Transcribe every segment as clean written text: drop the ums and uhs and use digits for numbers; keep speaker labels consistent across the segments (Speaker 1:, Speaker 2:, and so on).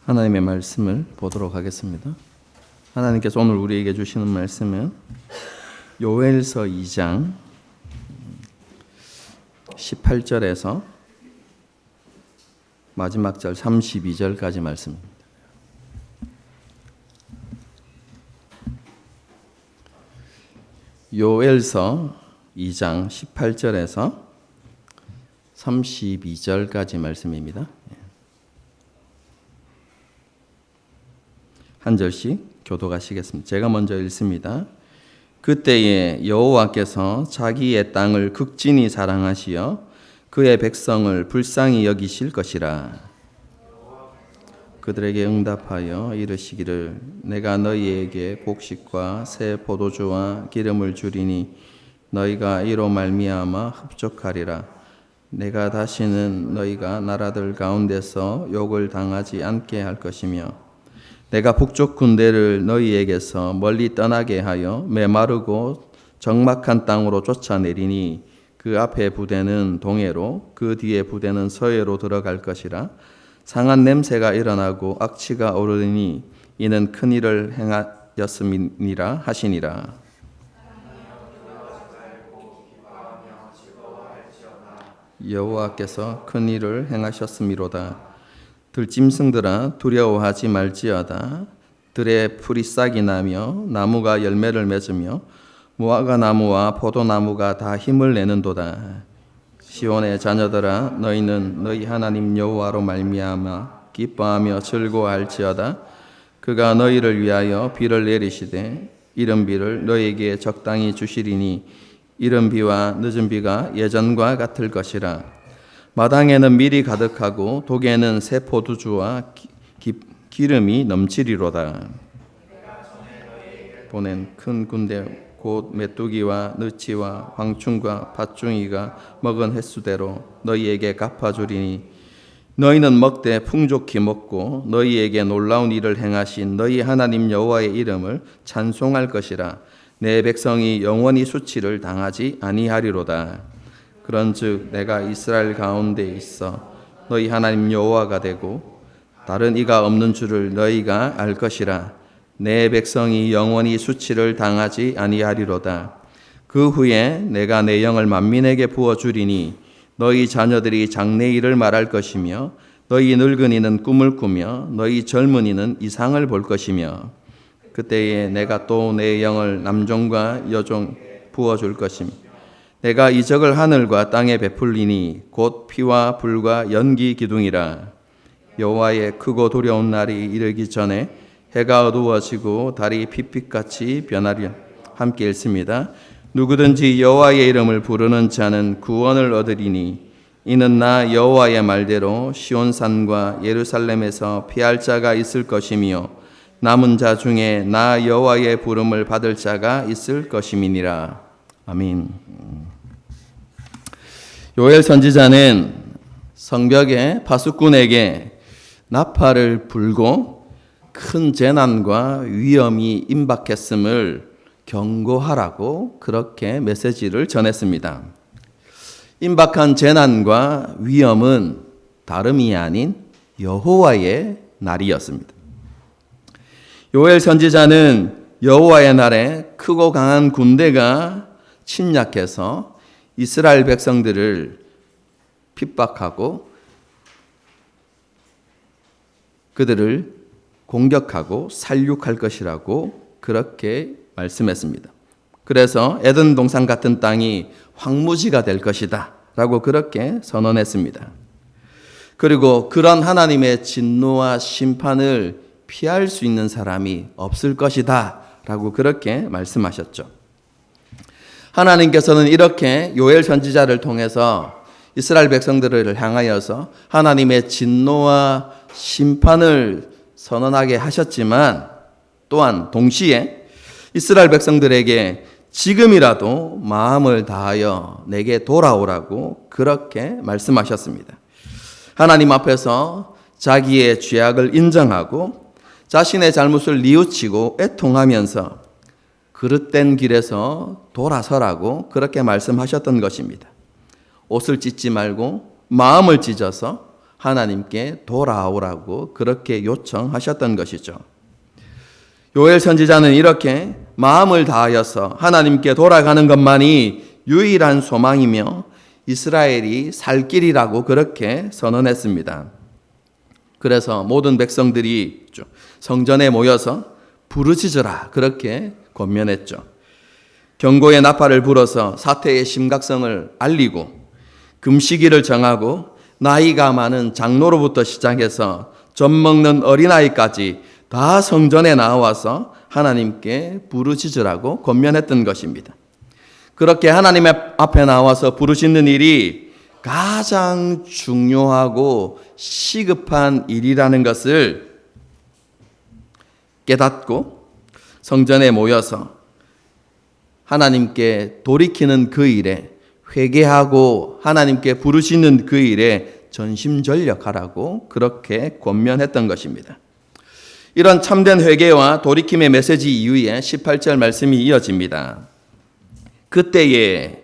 Speaker 1: 하나님의 말씀을 보도록 하겠습니다. 하나님께서 오늘 우리에게 주시는 말씀은 요엘서 2장 18절에서 마지막 절 32절까지 말씀입니다. 요엘서 2장 18절에서 32절까지 말씀입니다. 한 절씩 교독하시겠습니다. 제가 먼저 읽습니다. 그때에 여호와께서 자기의 땅을 극진히 사랑하시어 그의 백성을 불쌍히 여기실 것이라. 그들에게 응답하여 이르시기를 내가 너희에게 곡식과 새 포도주와 기름을 주리니 너희가 이로 말미암아 흡족하리라. 내가 다시는 너희가 나라들 가운데서 욕을 당하지 않게 할 것이며 내가 북쪽 군대를 너희에게서 멀리 떠나게 하여 메마르고 적막한 땅으로 쫓아내리니 그 앞에 부대는 동해로 그 뒤에 부대는 서해로 들어갈 것이라. 상한 냄새가 일어나고 악취가 오르니 이는 큰 일을 행하였음이니라 하시니라. 여호와께서 큰 일을 행하셨음이로다. 들짐승들아 두려워하지 말지어다. 들의 풀이 싹이 나며 나무가 열매를 맺으며 무화과 나무와 포도나무가 다 힘을 내는도다. 시온의 자녀들아 너희는 너희 하나님 여호와로 말미암아 기뻐하며 즐거워할지어다. 그가 너희를 위하여 비를 내리시되 이른 비를 너희에게 적당히 주시리니 이른 비와 늦은 비가 예전과 같을 것이라. 마당에는 밀이 가득하고 독에는 새 포도주와 기름이 넘치리로다. 보낸 큰 군대 곧 메뚜기와 느치와 황충과 팥중이가 먹은 횟수대로 너희에게 갚아주리니 너희는 먹되 풍족히 먹고 너희에게 놀라운 일을 행하신 너희 하나님 여호와의 이름을 찬송할 것이라. 내 백성이 영원히 수치를 당하지 아니하리로다. 그런즉 내가 이스라엘 가운데 있어 너희 하나님 여호와가 되고 다른 이가 없는 줄을 너희가 알 것이라. 내 백성이 영원히 수치를 당하지 아니하리로다. 그 후에 내가 내 영을 만민에게 부어주리니 너희 자녀들이 장래일을 말할 것이며 너희 늙은이는 꿈을 꾸며 너희 젊은이는 이상을 볼 것이며 그때에 내가 또 내 영을 남종과 여종 부어줄 것이며 내가 이적을 하늘과 땅에 베풀리니 곧 피와 불과 연기 기둥이라. 여호와의 크고 두려운 날이 이르기 전에 해가 어두워지고 달이 핏빛같이 변하려. 함께 읽습니다. 누구든지 여호와의 이름을 부르는 자는 구원을 얻으리니 이는 나 여호와의 말대로 시온산과 예루살렘에서 피할 자가 있을 것이며 남은 자 중에 나 여호와의 부름을 받을 자가 있을 것임이니라. 아멘. 요엘 선지자는 성벽의 파수꾼에게 나팔을 불고 큰 재난과 위험이 임박했음을 경고하라고 그렇게 메시지를 전했습니다. 임박한 재난과 위험은 다름이 아닌 여호와의 날이었습니다. 요엘 선지자는 여호와의 날에 크고 강한 군대가 침략해서 이스라엘 백성들을 핍박하고 그들을 공격하고 살육할 것이라고 그렇게 말씀했습니다. 그래서 에덴 동산 같은 땅이 황무지가 될 것이다 라고 그렇게 선언했습니다. 그리고 그런 하나님의 진노와 심판을 피할 수 있는 사람이 없을 것이다 라고 그렇게 말씀하셨죠. 하나님께서는 이렇게 요엘 선지자를 통해서 이스라엘 백성들을 향하여서 하나님의 진노와 심판을 선언하게 하셨지만 또한 동시에 이스라엘 백성들에게 지금이라도 마음을 다하여 내게 돌아오라고 그렇게 말씀하셨습니다. 하나님 앞에서 자기의 죄악을 인정하고 자신의 잘못을 뉘우치고 애통하면서 그릇된 길에서 돌아서라고 그렇게 말씀하셨던 것입니다. 옷을 찢지 말고 마음을 찢어서 하나님께 돌아오라고 그렇게 요청하셨던 것이죠. 요엘 선지자는 이렇게 마음을 다하여서 하나님께 돌아가는 것만이 유일한 소망이며 이스라엘이 살 길이라고 그렇게 선언했습니다. 그래서 모든 백성들이 성전에 모여서 부르짖으라 그렇게 권면했죠. 경고의 나팔을 불어서 사태의 심각성을 알리고 금시기를 정하고 나이가 많은 장로로부터 시작해서 젖 먹는 어린아이까지 다 성전에 나와서 하나님께 부르짖으라고 권면했던 것입니다. 그렇게 하나님 앞에 나와서 부르짖는 일이 가장 중요하고 시급한 일이라는 것을 깨닫고 성전에 모여서 하나님께 돌이키는 그 일에 회개하고 하나님께 부르짖는 그 일에 전심전력하라고 그렇게 권면했던 것입니다. 이런 참된 회개와 돌이킴의 메시지 이후에 18절 말씀이 이어집니다. 그때에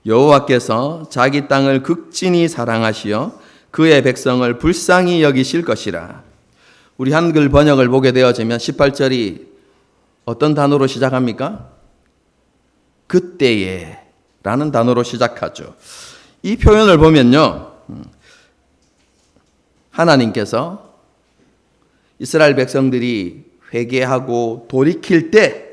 Speaker 1: 여호와께서 자기 땅을 극진히 사랑하시어 그의 백성을 불쌍히 여기실 것이라. 우리 한글 번역을 보게 되어지면 18절이 어떤 단어로 시작합니까? 그때에 라는 단어로 시작하죠. 이 표현을 보면요, 하나님께서 이스라엘 백성들이 회개하고 돌이킬 때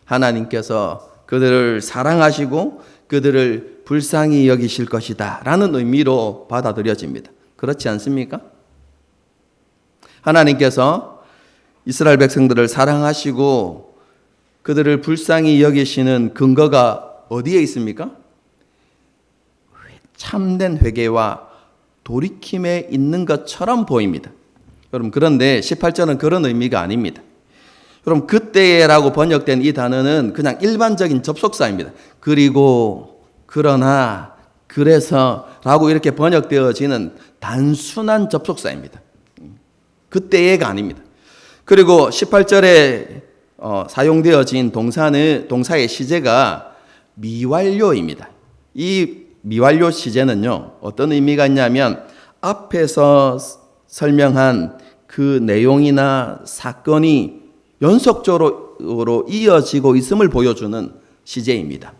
Speaker 1: 하나님께서 그들을 사랑하시고 그들을 불쌍히 여기실 것이다 라는 의미로 받아들여집니다. 그렇지 않습니까? 하나님께서 이스라엘 백성들을 사랑하시고 그들을 불쌍히 여기시는 근거가 어디에 있습니까? 참된 회개와 돌이킴에 있는 것처럼 보입니다. 여러분, 그런데 18절은 그런 의미가 아닙니다. 여러분, 그때라고 번역된 이 단어는 그냥 일반적인 접속사입니다. 그리고, 그러나, 그래서 라고 이렇게 번역되어지는 단순한 접속사입니다. 그때가 아닙니다. 그리고 18절에 사용되어진 동사의 시제가 미완료입니다. 이 미완료 시제는요, 어떤 의미가 있냐면 앞에서 설명한 그 내용이나 사건이 연속적으로 이어지고 있음을 보여주는 시제입니다.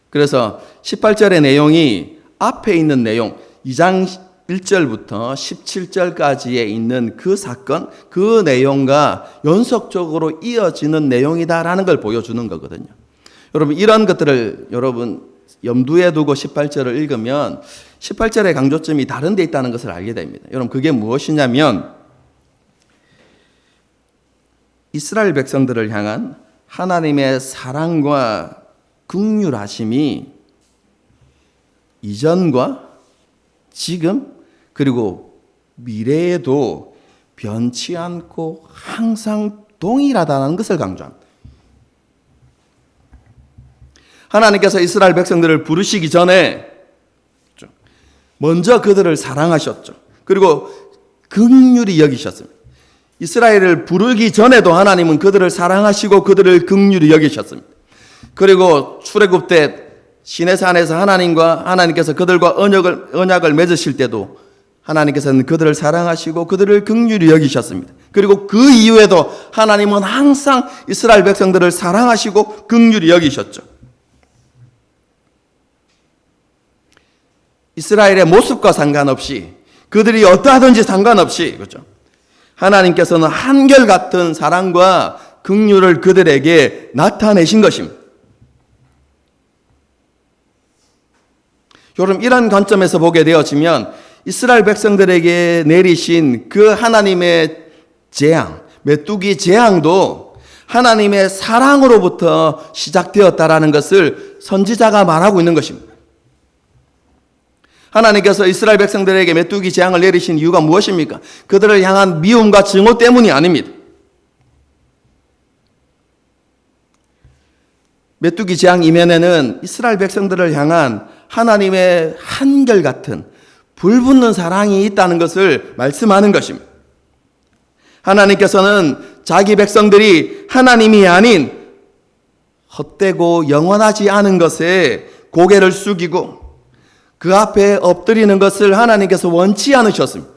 Speaker 1: 그래서 18절의 내용이 앞에 있는 내용, 2장 1절부터 17절까지에 있는 그 사건, 그 내용과 연속적으로 이어지는 내용이다라는 걸 보여주는 거거든요. 여러분, 이런 것들을 여러분 염두에 두고 18절을 읽으면 18절의 강조점이 다른 데 있다는 것을 알게 됩니다. 여러분, 그게 무엇이냐면 이스라엘 백성들을 향한 하나님의 사랑과 긍휼하심이 이전과 지금 그리고 미래에도 변치 않고 항상 동일하다는 것을 강조합니다. 하나님께서 이스라엘 백성들을 부르시기 전에 먼저 그들을 사랑하셨죠. 그리고 긍휼히 여기셨습니다. 이스라엘을 부르기 전에도 하나님은 그들을 사랑하시고 그들을 긍휼히 여기셨습니다. 그리고 출애굽 때 시내산에서 하나님께서 그들과 언약을 맺으실 때도 하나님께서는 그들을 사랑하시고 그들을 긍휼히 여기셨습니다. 그리고 그 이후에도 하나님은 항상 이스라엘 백성들을 사랑하시고 긍휼히 여기셨죠. 이스라엘의 모습과 상관없이 그들이 어떠하든지 상관없이 그렇죠. 하나님께서는 한결같은 사랑과 긍휼을 그들에게 나타내신 것입니다. 여러분, 이런 관점에서 보게 되어지면 이스라엘 백성들에게 내리신 그 하나님의 재앙, 메뚜기 재앙도 하나님의 사랑으로부터 시작되었다라는 것을 선지자가 말하고 있는 것입니다. 하나님께서 이스라엘 백성들에게 메뚜기 재앙을 내리신 이유가 무엇입니까? 그들을 향한 미움과 증오 때문이 아닙니다. 메뚜기 재앙 이면에는 이스라엘 백성들을 향한 하나님의 한결같은 불붙는 사랑이 있다는 것을 말씀하는 것입니다. 하나님께서는 자기 백성들이 하나님이 아닌 헛되고 영원하지 않은 것에 고개를 숙이고 그 앞에 엎드리는 것을 하나님께서 원치 않으셨습니다.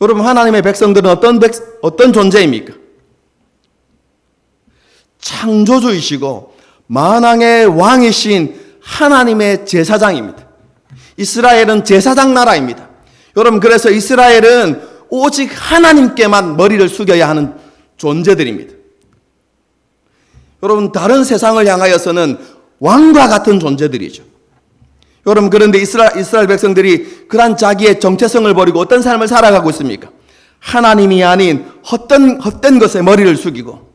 Speaker 1: 여러분, 하나님의 백성들은 어떤 존재입니까? 창조주이시고 만왕의 왕이신 하나님의 제사장입니다. 이스라엘은 제사장 나라입니다. 여러분, 그래서 이스라엘은 오직 하나님께만 머리를 숙여야 하는 존재들입니다. 여러분, 다른 세상을 향하여서는 왕과 같은 존재들이죠. 여러분, 그런데 이스라엘 백성들이 그런 자기의 정체성을 버리고 어떤 삶을 살아가고 있습니까? 하나님이 아닌 헛된 것에 머리를 숙이고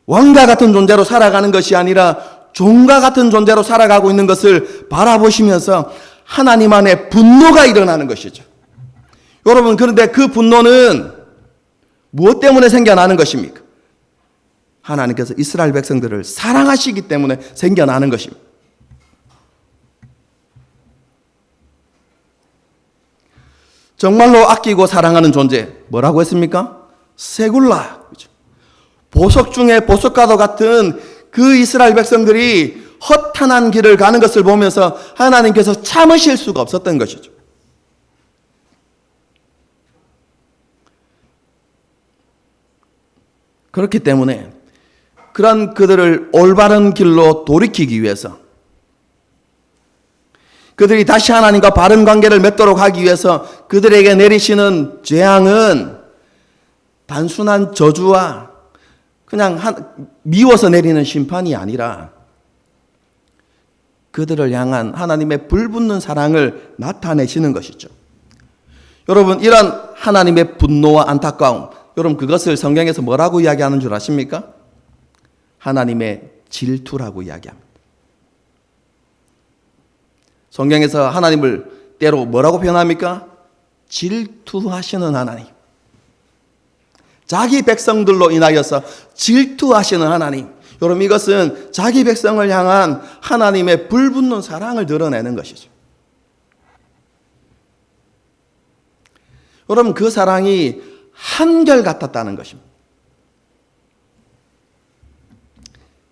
Speaker 1: 왕과 같은 존재로 살아가는 것이 아니라 종과 같은 존재로 살아가고 있는 것을 바라보시면서 하나님 안에 분노가 일어나는 것이죠. 여러분, 그런데 그 분노는 무엇 때문에 생겨나는 것입니까? 하나님께서 이스라엘 백성들을 사랑하시기 때문에 생겨나는 것입니다. 정말로 아끼고 사랑하는 존재, 뭐라고 했습니까? 세굴라. 보석 중에 보석과도 같은 그 이스라엘 백성들이 허탄한 길을 가는 것을 보면서 하나님께서 참으실 수가 없었던 것이죠. 그렇기 때문에 그런 그들을 올바른 길로 돌이키기 위해서, 그들이 다시 하나님과 바른 관계를 맺도록 하기 위해서 그들에게 내리시는 재앙은 단순한 저주와 그냥 미워서 내리는 심판이 아니라 그들을 향한 하나님의 불붙는 사랑을 나타내시는 것이죠. 여러분, 이런 하나님의 분노와 안타까움, 여러분, 그것을 성경에서 뭐라고 이야기하는 줄 아십니까? 하나님의 질투라고 이야기합니다. 성경에서 하나님을 때로 뭐라고 표현합니까? 질투하시는 하나님. 자기 백성들로 인하여서 질투하시는 하나님. 여러분, 이것은 자기 백성을 향한 하나님의 불붙는 사랑을 드러내는 것이죠. 여러분, 그 사랑이 한결같았다는 것입니다.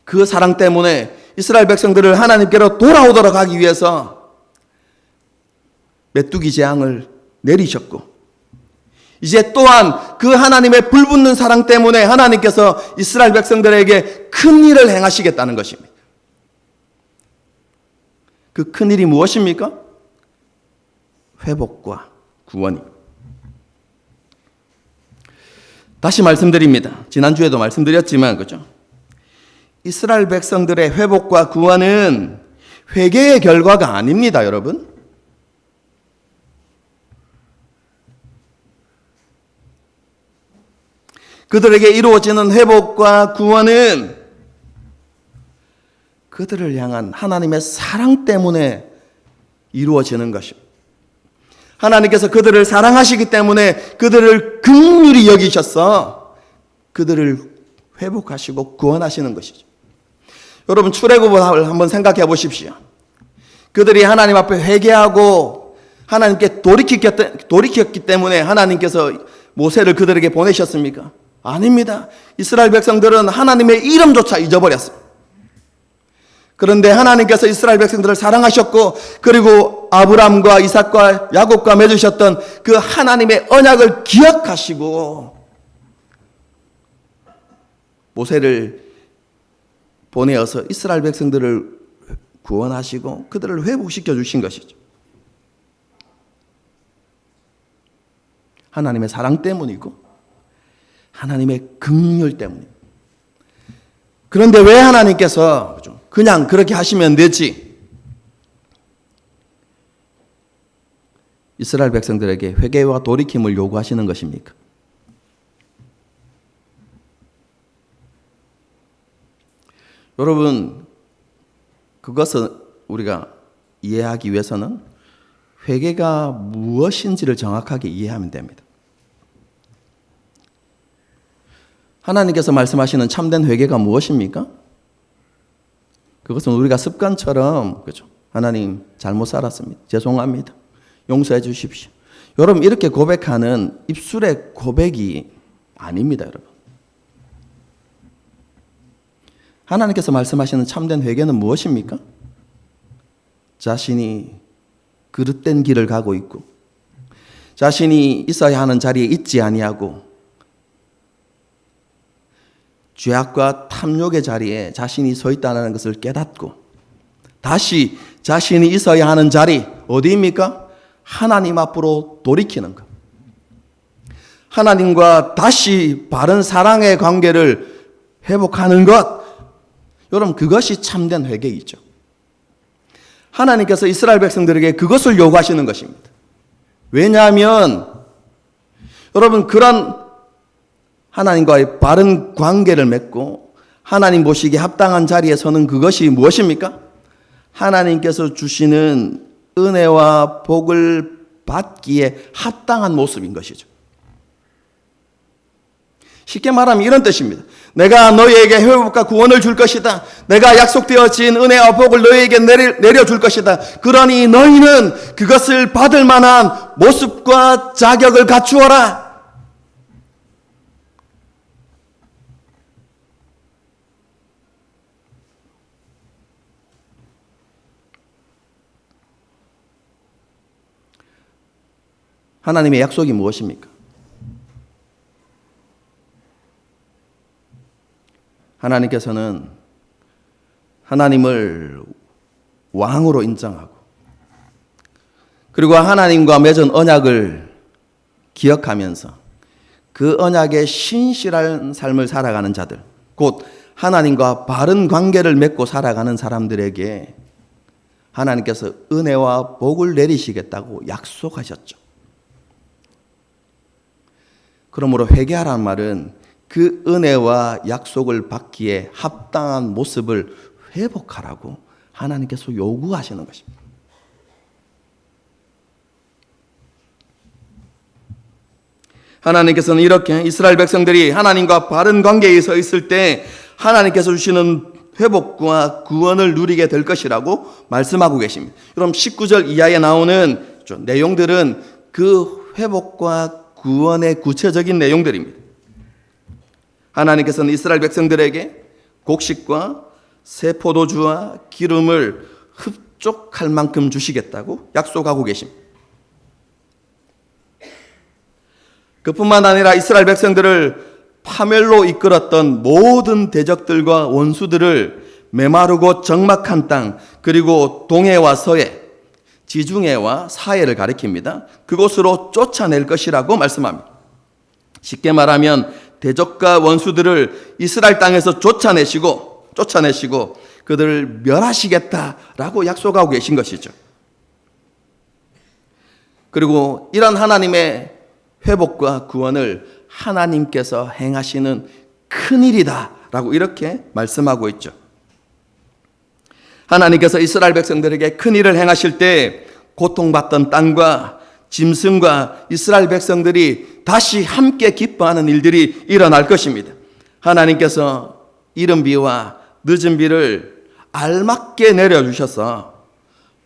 Speaker 1: 그 사랑 때문에 이스라엘 백성들을 하나님께로 돌아오도록 하기 위해서 메뚜기 재앙을 내리셨고, 이제 또한 그 하나님의 불붙는 사랑 때문에 하나님께서 이스라엘 백성들에게 큰 일을 행하시겠다는 것입니다. 그 큰 일이 무엇입니까? 회복과 구원입니다. 다시 말씀드립니다. 지난주에도 말씀드렸지만, 그죠? 이스라엘 백성들의 회복과 구원은 회개의 결과가 아닙니다, 여러분. 그들에게 이루어지는 회복과 구원은 그들을 향한 하나님의 사랑 때문에 이루어지는 것입니다. 하나님께서 그들을 사랑하시기 때문에 그들을 긍휼히 여기셔서 그들을 회복하시고 구원하시는 것이죠. 여러분, 출애굽을 한번 생각해 보십시오. 그들이 하나님 앞에 회개하고 하나님께 돌이켰기 때문에 하나님께서 모세를 그들에게 보내셨습니까? 아닙니다. 이스라엘 백성들은 하나님의 이름조차 잊어버렸습니다. 그런데 하나님께서 이스라엘 백성들을 사랑하셨고, 그리고 아브람과 이삭과 야곱과 맺으셨던 그 하나님의 언약을 기억하시고 모세를 보내어서 이스라엘 백성들을 구원하시고 그들을 회복시켜 주신 것이죠. 하나님의 사랑 때문이고 하나님의 긍휼 때문입니다. 그런데 왜 하나님께서 그냥 그렇게 하시면 되지, 이스라엘 백성들에게 회개와 돌이킴을 요구하시는 것입니까? 여러분, 그것을 우리가 이해하기 위해서는 회개가 무엇인지를 정확하게 이해하면 됩니다. 하나님께서 말씀하시는 참된 회개가 무엇입니까? 그것은 우리가 습관처럼, 그렇죠? 하나님 잘못 살았습니다. 죄송합니다. 용서해 주십시오. 여러분, 이렇게 고백하는 입술의 고백이 아닙니다, 여러분. 하나님께서 말씀하시는 참된 회개는 무엇입니까? 자신이 그릇된 길을 가고 있고 자신이 있어야 하는 자리에 있지 아니하고 죄악과 탐욕의 자리에 자신이 서 있다는 것을 깨닫고 다시 자신이 있어야 하는 자리 어디입니까? 하나님 앞으로 돌이키는 것. 하나님과 다시 바른 사랑의 관계를 회복하는 것. 여러분, 그것이 참된 회개이죠. 하나님께서 이스라엘 백성들에게 그것을 요구하시는 것입니다. 왜냐하면 여러분, 그런 하나님과의 바른 관계를 맺고 하나님 보시기에 합당한 자리에 서는 그것이 무엇입니까? 하나님께서 주시는 은혜와 복을 받기에 합당한 모습인 것이죠. 쉽게 말하면 이런 뜻입니다. 내가 너희에게 회복과 구원을 줄 것이다. 내가 약속되어진 은혜와 복을 너희에게 내려줄 것이다. 그러니 너희는 그것을 받을 만한 모습과 자격을 갖추어라. 하나님의 약속이 무엇입니까? 하나님께서는 하나님을 왕으로 인정하고 그리고 하나님과 맺은 언약을 기억하면서 그 언약에 신실한 삶을 살아가는 자들, 곧 하나님과 바른 관계를 맺고 살아가는 사람들에게 하나님께서 은혜와 복을 내리시겠다고 약속하셨죠. 그러므로 회개하라는 말은 그 은혜와 약속을 받기에 합당한 모습을 회복하라고 하나님께서 요구하시는 것입니다. 하나님께서는 이렇게 이스라엘 백성들이 하나님과 바른 관계에 서 있을 때 하나님께서 주시는 회복과 구원을 누리게 될 것이라고 말씀하고 계십니다. 그럼 19절 이하에 나오는 내용들은 그 회복과 구원의 구체적인 내용들입니다. 하나님께서는 이스라엘 백성들에게 곡식과 새 포도주와 기름을 흡족할 만큼 주시겠다고 약속하고 계십니다. 그뿐만 아니라 이스라엘 백성들을 파멸로 이끌었던 모든 대적들과 원수들을 메마르고 적막한 땅, 그리고 동해와 서해, 지중해와 사해를 가리킵니다. 그곳으로 쫓아낼 것이라고 말씀합니다. 쉽게 말하면 대적과 원수들을 이스라엘 땅에서 쫓아내시고 그들을 멸하시겠다라고 약속하고 계신 것이죠. 그리고 이런 하나님의 회복과 구원을 하나님께서 행하시는 큰일이다라고 이렇게 말씀하고 있죠. 하나님께서 이스라엘 백성들에게 큰일을 행하실 때 고통받던 땅과 짐승과 이스라엘 백성들이 다시 함께 기뻐하는 일들이 일어날 것입니다. 하나님께서 이른 비와 늦은 비를 알맞게 내려주셔서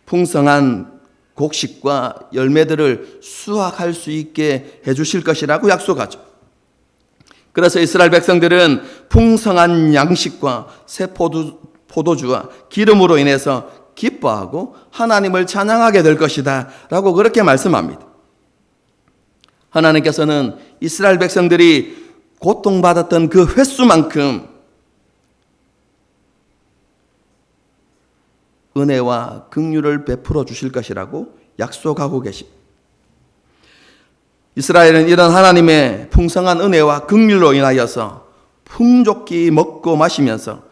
Speaker 1: 풍성한 곡식과 열매들을 수확할 수 있게 해주실 것이라고 약속하죠. 그래서 이스라엘 백성들은 풍성한 양식과 새 포도주와 기름으로 인해서 기뻐하고 하나님을 찬양하게 될 것이다 라고 그렇게 말씀합니다. 하나님께서는 이스라엘 백성들이 고통받았던 그 횟수만큼 은혜와 긍휼을 베풀어 주실 것이라고 약속하고 계십니다. 이스라엘은 이런 하나님의 풍성한 은혜와 긍휼로 인하여서 풍족히 먹고 마시면서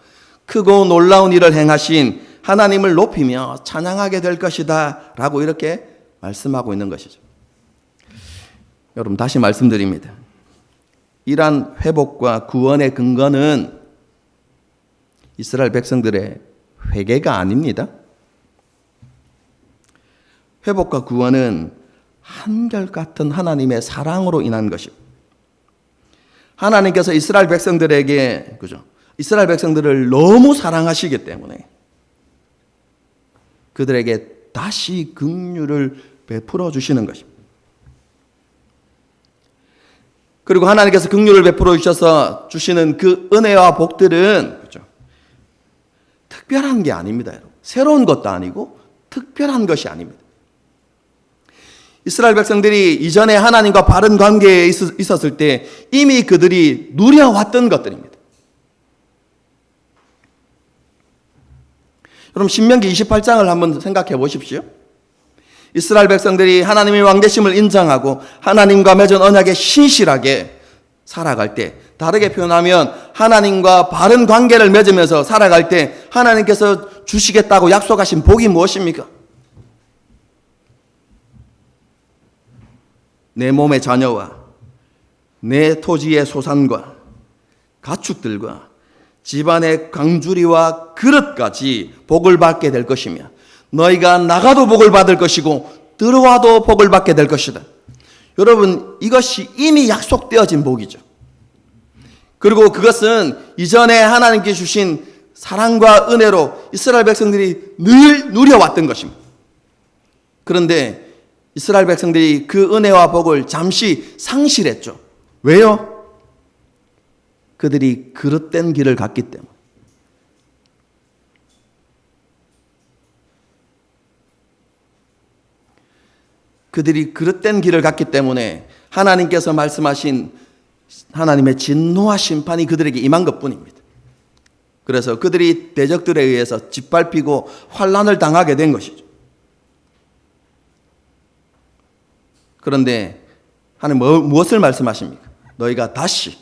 Speaker 1: 크고 놀라운 일을 행하신 하나님을 높이며 찬양하게 될 것이다 라고 이렇게 말씀하고 있는 것이죠. 여러분, 다시 말씀드립니다. 이러한 회복과 구원의 근거는 이스라엘 백성들의 회개가 아닙니다. 회복과 구원은 한결같은 하나님의 사랑으로 인한 것입니다. 하나님께서 이스라엘 백성들에게 이스라엘 백성들을 너무 사랑하시기 때문에 그들에게 다시 긍휼을 베풀어 주시는 것입니다. 그리고 하나님께서 긍휼을 베풀어 주셔서 주시는 그 은혜와 복들은 특별한 게 아닙니다. 새로운 것도 아니고 특별한 것이 아닙니다. 이스라엘 백성들이 이전에 하나님과 바른 관계에 있었을 때 이미 그들이 누려왔던 것들입니다. 여러분 신명기 28장을 한번 생각해 보십시오. 이스라엘 백성들이 하나님의 왕되심을 인정하고 하나님과 맺은 언약에 신실하게 살아갈 때, 다르게 표현하면 하나님과 바른 관계를 맺으면서 살아갈 때 하나님께서 주시겠다고 약속하신 복이 무엇입니까? 내 몸의 자녀와 내 토지의 소산과 가축들과 집안의 강주리와 그릇까지 복을 받게 될 것이며 너희가 나가도 복을 받을 것이고 들어와도 복을 받게 될 것이다. 여러분 이것이 이미 약속되어진 복이죠. 그리고 그것은 이전에 하나님께 주신 사랑과 은혜로 이스라엘 백성들이 늘 누려왔던 것입니다. 그런데 이스라엘 백성들이 그 은혜와 복을 잠시 상실했죠. 왜요? 그들이 그릇된 길을 갔기 때문에. 그들이 그릇된 길을 갔기 때문에 하나님께서 말씀하신 하나님의 진노와 심판이 그들에게 임한 것뿐입니다. 그래서 그들이 대적들에 의해서 짓밟히고 환난을 당하게 된 것이죠. 그런데 하나님 무엇을 말씀하십니까? 너희가 다시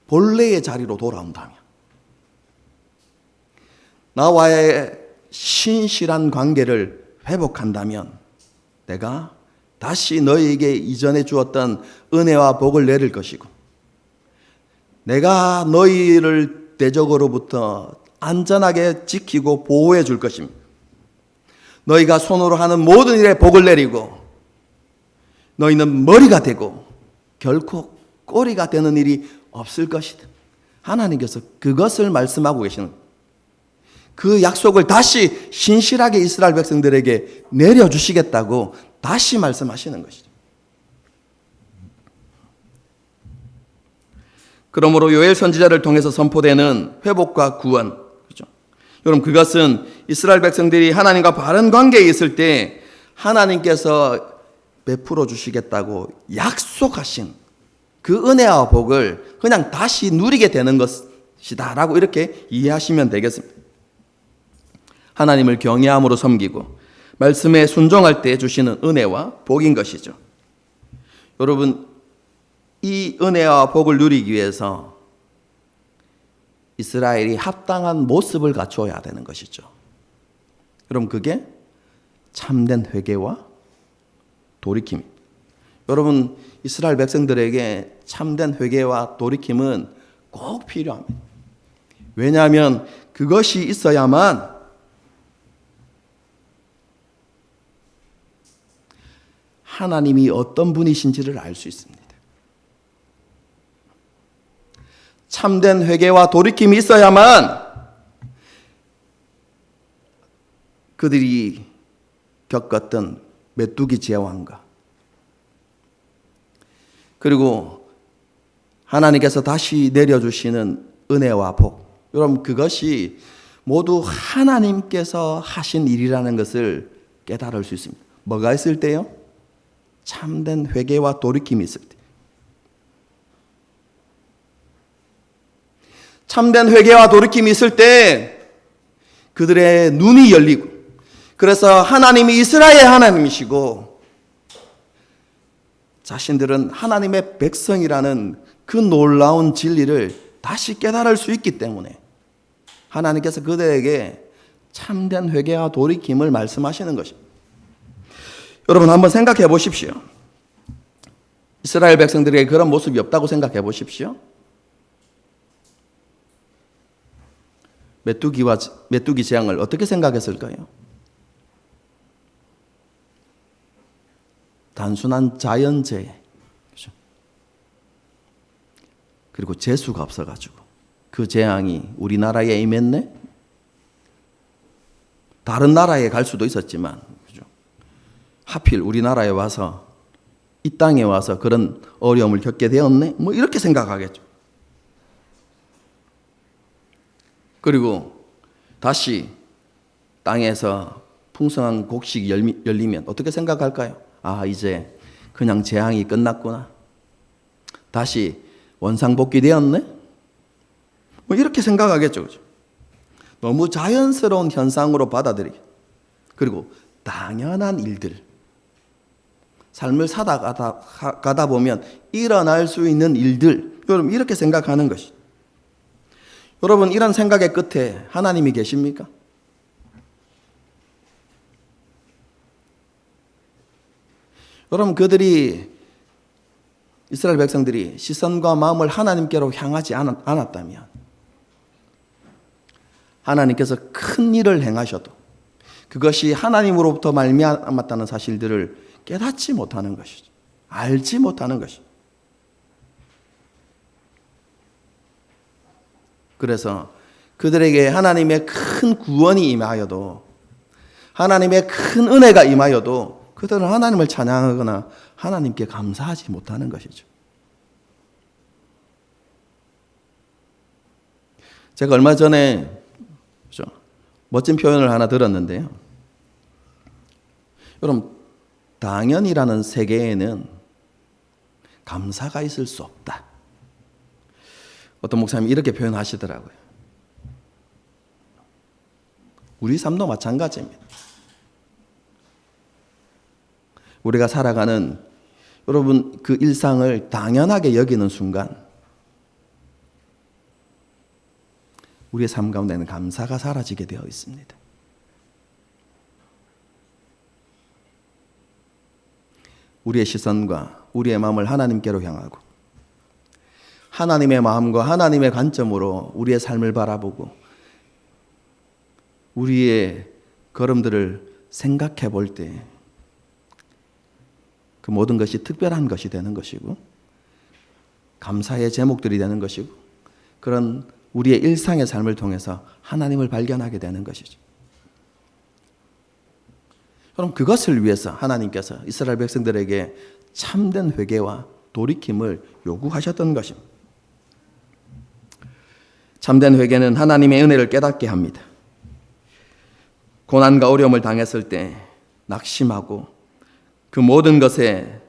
Speaker 1: 본래의 자리로 돌아온다면, 나와의 신실한 관계를 회복한다면 내가 다시 너희에게 이전에 주었던 은혜와 복을 내릴 것이고 내가 너희를 대적으로부터 안전하게 지키고 보호해 줄 것입니다. 너희가 손으로 하는 모든 일에 복을 내리고 너희는 머리가 되고 결코 꼬리가 되는 일이 없을 것이다. 하나님께서 그것을 말씀하고 계시는, 그 약속을 다시 신실하게 이스라엘 백성들에게 내려주시겠다고 다시 말씀하시는 것이죠. 그러므로 요엘 선지자를 통해서 선포되는 회복과 구원, 그렇죠? 여러분 그것은 이스라엘 백성들이 하나님과 바른 관계에 있을 때 하나님께서 베풀어 주시겠다고 약속하신 그 은혜와 복을 그냥 다시 누리게 되는 것이다 라고 이렇게 이해하시면 되겠습니다. 하나님을 경외함으로 섬기고 말씀에 순종할 때 주시는 은혜와 복인 것이죠. 여러분 이 은혜와 복을 누리기 위해서 이스라엘이 합당한 모습을 갖추어야 되는 것이죠. 그럼 그게 참된 회개와 돌이킴입니다. 여러분 이스라엘 백성들에게 참된 회개와 돌이킴은 꼭 필요합니다. 왜냐하면 그것이 있어야만 하나님이 어떤 분이신지를 알 수 있습니다. 참된 회개와 돌이킴이 있어야만 그들이 겪었던 메뚜기 제왕과 그리고 하나님께서 다시 내려주시는 은혜와 복, 여러분 그것이 모두 하나님께서 하신 일이라는 것을 깨달을 수 있습니다. 뭐가 있을 때요? 참된 회개와 돌이킴이 있을 때. 참된 회개와 돌이킴이 있을 때 그들의 눈이 열리고, 그래서 하나님이 이스라엘의 하나님이시고 자신들은 하나님의 백성이라는 그 놀라운 진리를 다시 깨달을 수 있기 때문에 하나님께서 그들에게 참된 회개와 돌이킴을 말씀하시는 것입니다. 여러분 한번 생각해 보십시오. 이스라엘 백성들에게 그런 모습이 없다고 생각해 보십시오. 메뚜기 재앙을 어떻게 생각했을까요? 단순한 자연재해, 그렇죠? 그리고 재수가 없어가지고 그 재앙이 우리나라에 임했네? 다른 나라에 갈 수도 있었지만, 그렇죠? 하필 우리나라에 와서, 이 땅에 와서 그런 어려움을 겪게 되었네? 뭐 이렇게 생각하겠죠. 그리고 다시 땅에서 풍성한 곡식이 열리면 어떻게 생각할까요? 아, 이제 그냥 재앙이 끝났구나. 다시 원상복귀 되었네? 뭐 이렇게 생각하겠죠. 그죠? 너무 자연스러운 현상으로 받아들이게. 그리고 당연한 일들. 삶을 가다 보면 일어날 수 있는 일들. 여러분 이렇게 생각하는 것이. 여러분 이런 생각의 끝에 하나님이 계십니까? 여러분 이스라엘 백성들이 시선과 마음을 하나님께로 향하지 않았다면 하나님께서 큰 일을 행하셔도 그것이 하나님으로부터 말미암았다는 사실들을 깨닫지 못하는 것이죠. 알지 못하는 것이죠. 그래서 그들에게 하나님의 큰 구원이 임하여도 하나님의 큰 은혜가 임하여도 그들은 하나님을 찬양하거나 하나님께 감사하지 못하는 것이죠. 제가 얼마 전에 멋진 표현을 하나 들었는데요. 여러분, 당연이라는 세계에는 감사가 있을 수 없다. 어떤 목사님이 이렇게 표현하시더라고요. 우리 삶도 마찬가지입니다. 우리가 살아가는 여러분 그 일상을 당연하게 여기는 순간 우리의 삶 가운데는 감사가 사라지게 되어 있습니다. 우리의 시선과 우리의 마음을 하나님께로 향하고 하나님의 마음과 하나님의 관점으로 우리의 삶을 바라보고 우리의 걸음들을 생각해 볼 때 그 모든 것이 특별한 것이 되는 것이고 감사의 제목들이 되는 것이고 그런 우리의 일상의 삶을 통해서 하나님을 발견하게 되는 것이죠. 그럼 그것을 위해서 하나님께서 이스라엘 백성들에게 참된 회개와 돌이킴을 요구하셨던 것입니다. 참된 회개는 하나님의 은혜를 깨닫게 합니다. 고난과 어려움을 당했을 때 낙심하고 그 모든 것에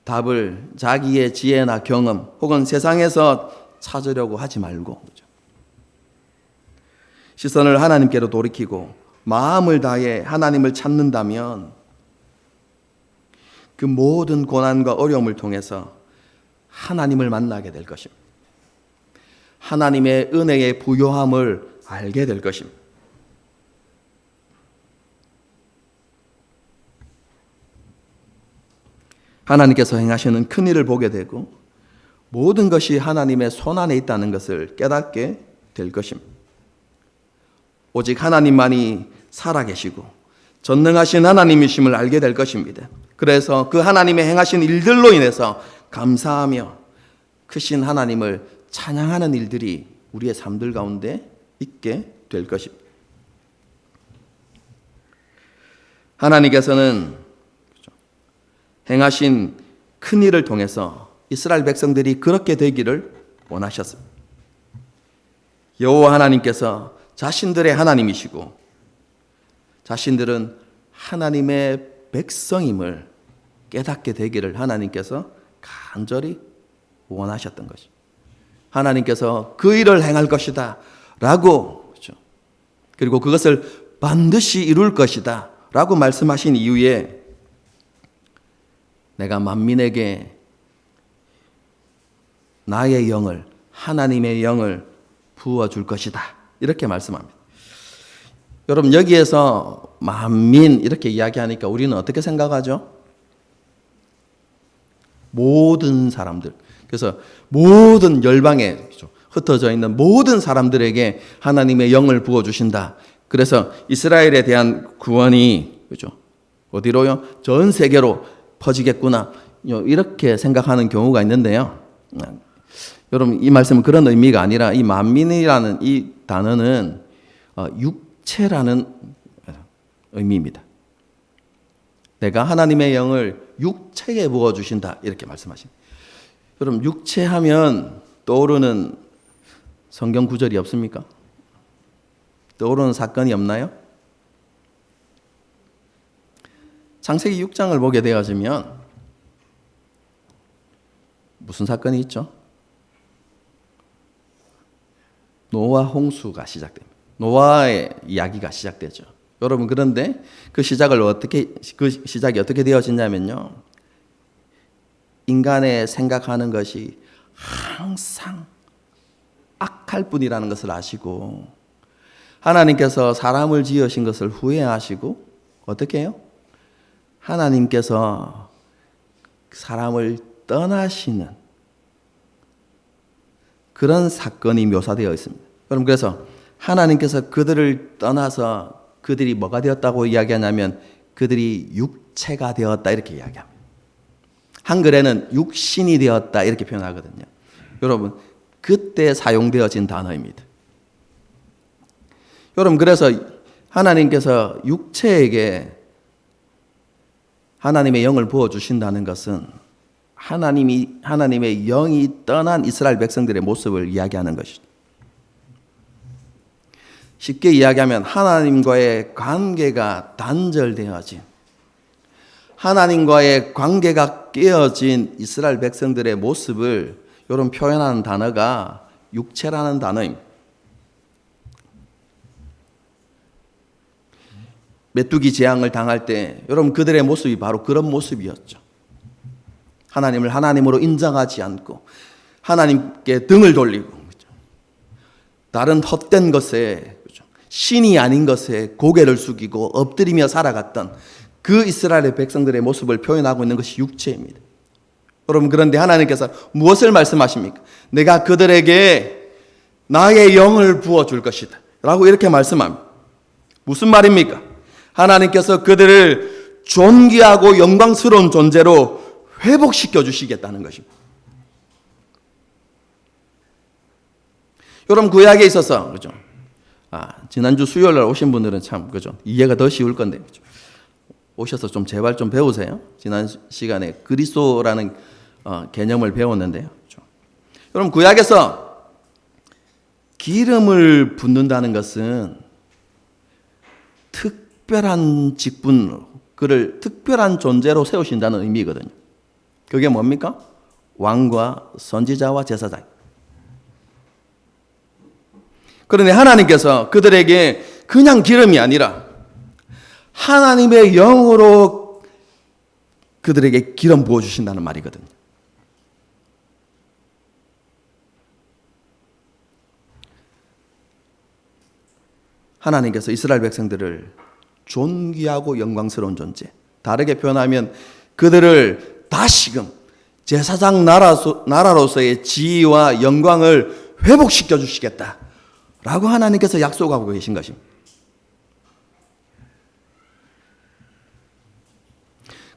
Speaker 1: 답을 자기의 지혜나 경험 혹은 세상에서 찾으려고 하지 말고 시선을 하나님께로 돌이키고 마음을 다해 하나님을 찾는다면 그 모든 고난과 어려움을 통해서 하나님을 만나게 될 것입니다. 하나님의 은혜의 부요함을 알게 될 것입니다. 하나님께서 행하시는 큰 일을 보게 되고 모든 것이 하나님의 손안에 있다는 것을 깨닫게 될 것입니다. 오직 하나님만이 살아계시고 전능하신 하나님이심을 알게 될 것입니다. 그래서 그 하나님의 행하신 일들로 인해서 감사하며 크신 하나님을 찬양하는 일들이 우리의 삶들 가운데 있게 될 것입니다. 하나님께서는 행하신 큰 일을 통해서 이스라엘 백성들이 그렇게 되기를 원하셨습니다. 여호와 하나님께서 자신들의 하나님이시고 자신들은 하나님의 백성임을 깨닫게 되기를 하나님께서 간절히 원하셨던 것이죠. 하나님께서 그 일을 행할 것이다 라고 그리고 그것을 반드시 이룰 것이다 라고 말씀하신 이후에 내가 만민에게 나의 영을 하나님의 영을 부어줄 것이다 이렇게 말씀합니다. 여러분 여기에서 만민 이렇게 이야기하니까 우리는 어떻게 생각하죠? 모든 사람들 그래서 모든 열방에 흩어져 있는 모든 사람들에게 하나님의 영을 부어주신다. 그래서 이스라엘에 대한 구원이 그죠? 어디로요? 전 세계로 퍼지겠구나 이렇게 생각하는 경우가 있는데요. 여러분 이 말씀은 그런 의미가 아니라 이 만민이라는 이 단어는 육체라는 의미입니다. 내가 하나님의 영을 육체에 부어주신다 이렇게 말씀하십니다. 여러분 육체하면 떠오르는 성경 구절이 없습니까? 떠오르는 사건이 없나요? 창세기 6장을 보게 되어지면 무슨 사건이 있죠? 노아 홍수가 시작됩니다. 노아의 이야기가 시작되죠. 여러분, 그런데 그 시작이 어떻게 되어지냐면요, 인간의 생각하는 것이 항상 악할 뿐이라는 것을 아시고, 하나님께서 사람을 지으신 것을 후회하시고, 어떻게 해요? 하나님께서 사람을 떠나시는 그런 사건이 묘사되어 있습니다. 여러분, 그래서 하나님께서 그들을 떠나서 그들이 뭐가 되었다고 이야기하냐면 그들이 육체가 되었다 이렇게 이야기합니다. 한글에는 육신이 되었다 이렇게 표현하거든요. 여러분, 그때 사용되어진 단어입니다. 여러분, 그래서 하나님께서 육체에게 하나님의 영을 부어주신다는 것은 하나님의 영이 떠난 이스라엘 백성들의 모습을 이야기하는 것이죠. 쉽게 이야기하면 하나님과의 관계가 단절되어진, 하나님과의 관계가 깨어진 이스라엘 백성들의 모습을 이런 표현하는 단어가 육체라는 단어입니다. 메뚜기 재앙을 당할 때 여러분, 그들의 모습이 바로 그런 모습이었죠. 하나님을 하나님으로 인정하지 않고 하나님께 등을 돌리고, 다른 헛된 것에, 신이 아닌 것에 고개를 숙이고 엎드리며 살아갔던 그 이스라엘의 백성들의 모습을 표현하고 있는 것이 육체입니다. 여러분, 그런데 하나님께서 무엇을 말씀하십니까? 내가 그들에게 나의 영을 부어줄 것이다 라고 이렇게 말씀합니다. 무슨 말입니까? 하나님께서 그들을 존귀하고 영광스러운 존재로 회복시켜 주시겠다는 것입니다. 여러분, 구약에 있어서, 그죠? 지난주 수요일 날 오신 분들은 참, 그죠? 이해가 더 쉬울 건데, 그죠? 오셔서 좀 제발 좀 배우세요. 지난 시간에 그리스도라는 개념을 배웠는데요. 그죠? 여러분, 구약에서 기름을 붓는다는 것은 특별한 직분, 그를 특별한 존재로 세우신다는 의미거든요. 그게 뭡니까? 왕과 선지자와 제사장. 그런데 하나님께서 그들에게 그냥 기름이 아니라 하나님의 영으로 그들에게 기름 부어주신다는 말이거든요. 하나님께서 이스라엘 백성들을 존귀하고 영광스러운 존재, 다르게 표현하면 그들을 다시금 제사장 나라로서의 지위와 영광을 회복시켜 주시겠다 라고 하나님께서 약속하고 계신 것입니다.